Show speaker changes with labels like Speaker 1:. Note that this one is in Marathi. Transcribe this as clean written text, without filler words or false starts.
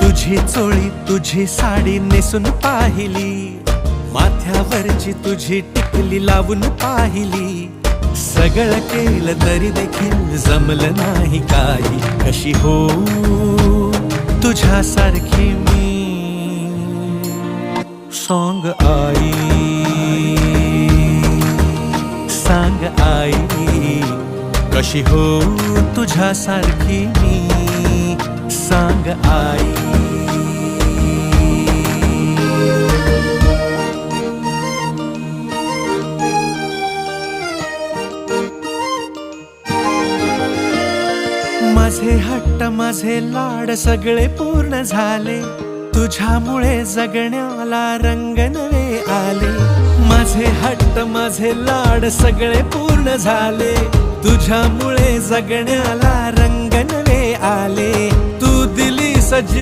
Speaker 1: तुझी चोळी तुझी साडी नेसून पाहिली, माथ्यावरची तुझी टिकली लावून पाहिली. सगळं केलं तरी देखील जमलं नाही काही. कशी हो तुझ्यासारखी मी सांग आई, सांग आई. कशी हो तुझ्यासारखी मी सांग आई. माझे हट्ट माझे लाड सगळे पूर्ण झाले, तुझ्यामुळे जगण्याला रंग नवे आले. माझे हट्ट माझे लाड सगळे पूर्ण झाले, तुझ्यामुळे जगण्याला रंग नवे आले. तू दिली सज